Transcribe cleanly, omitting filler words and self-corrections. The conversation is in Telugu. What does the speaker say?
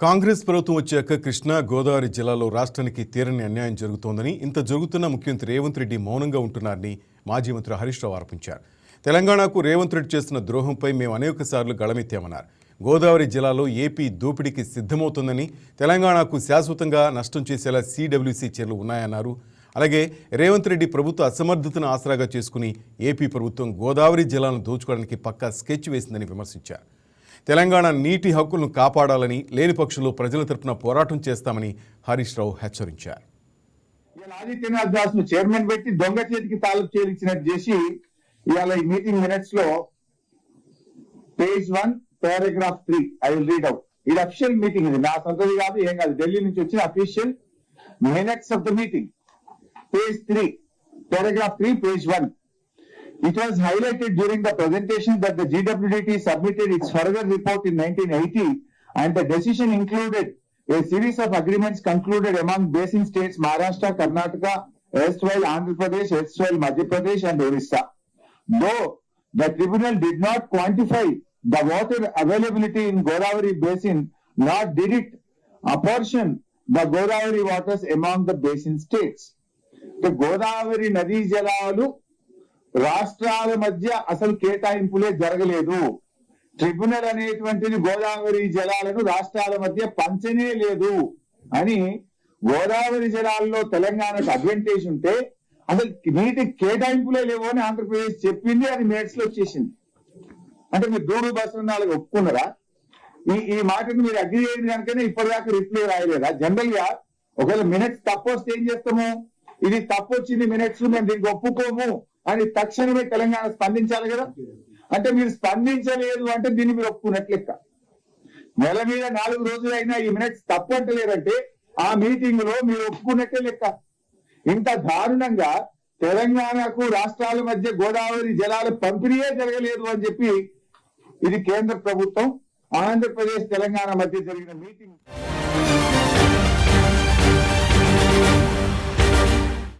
కాంగ్రెస్ ప్రభుత్వం వచ్చాక కృష్ణా గోదావరి జిల్లాలో రాష్ట్రానికి తీరని అన్యాయం జరుగుతోందని, ఇంత జరుగుతున్న ముఖ్యమంత్రి రేవంత్ రెడ్డి మౌనంగా ఉంటున్నారని మాజీ మంత్రి హరీష్ రావు ఆరోపించారు. తెలంగాణకు రేవంత్ రెడ్డి చేస్తున్న ద్రోహంపై మేము అనేకసార్లు గళమెత్తామన్నారు. గోదావరి జిల్లాలో ఏపీ దోపిడీకి సిద్ధమవుతుందని, తెలంగాణకు శాశ్వతంగా నష్టం చేసేలా CWC చర్యలు ఉన్నాయన్నారు. అలాగే రేవంత్ రెడ్డి ప్రభుత్వ అసమర్థతను ఆసరాగా చేసుకుని ఏపీ ప్రభుత్వం గోదావరి జిల్లాను దోచుకోవడానికి పక్కా స్కెచ్ వేసిందని విమర్శించారు. తెలంగాణ నీటి హక్కులను కాపాడాలని, లేని పక్షంలో ప్రజల తరపున పోరాటం చేస్తామని హరీష్ రావు హెచ్చరించారు. ఆదిత్యనాథ్ దాస్ ను చైర్మన్ పెట్టి దొంగ చేతికి తాలూకు చేయించినట్టు చేసి ఇవాళ ఈ మీటింగ్ మినిట్స్ లో page 1 paragraph 3 I will read out. ఇది అఫీషియల్ మీటింగ్, ఇది నా సొంతది కాదు, ఏం కాదు, ఢిల్లీ నుంచి వచ్చిన official minutes of the meeting. Page 3 paragraph 3 page 1. It was highlighted during the presentation that the GWDT submitted its further report in 1980 and the decision included a series of agreements concluded among basin states Maharashtra, Karnataka, erstwhile Andhra Pradesh, erstwhile Madhya Pradesh and Orissa. Though the tribunal did not quantify the water availability in Godavari basin, nor did it apportion the Godavari waters among the basin states. The Godavari Nadi Jalalu రాష్ట్రాల మధ్య అసలు కేటాయింపులే జరగలేదు. ట్రిబ్యునల్ అనేటువంటిది గోదావరి జలాలను రాష్ట్రాల మధ్య పంచనే లేదు అని, గోదావరి జలాల్లో తెలంగాణకు అడ్వాంటేజ్ ఉంటే అసలు నీటి కేటాయింపులే లేవు అని ఆంధ్రప్రదేశ్ చెప్పింది. అది మినిట్స్ లో వచ్చేసింది. అంటే మీరు దూడు బసవనాలుగా ఒప్పుకున్నారా? ఈ మాటను మీరు అగ్రి అయింది కనుకనే ఇప్పటిదాకా రిప్లై రాయలేదా? జనరల్ గా ఒకవేళ మినిట్స్ తప్పు వస్తే ఏం చేస్తాము, ఇది తప్పు వచ్చింది మినిట్స్, మేము దీనికి ఒప్పుకోము అని తక్షణమే తెలంగాణ స్పందించాలి కదా. అంటే మీరు స్పందించలేదు అంటే దీన్ని మీరు ఒప్పుకున్నట్లు లెక్క. నెల మీద 4 రోజులు అయినా ఈ మినిట్స్ తప్పు అంటలేదంటే ఆ మీటింగ్ లో మీరు ఒప్పుకున్నట్టే లెక్క. ఇంత దారుణంగా తెలంగాణకు రాష్ట్రాల మధ్య గోదావరి జలాల పంపిణీయే జరగలేదు అని చెప్పి, ఇది కేంద్ర ప్రభుత్వం ఆంధ్రప్రదేశ్ తెలంగాణ మధ్య జరిగిన మీటింగ్.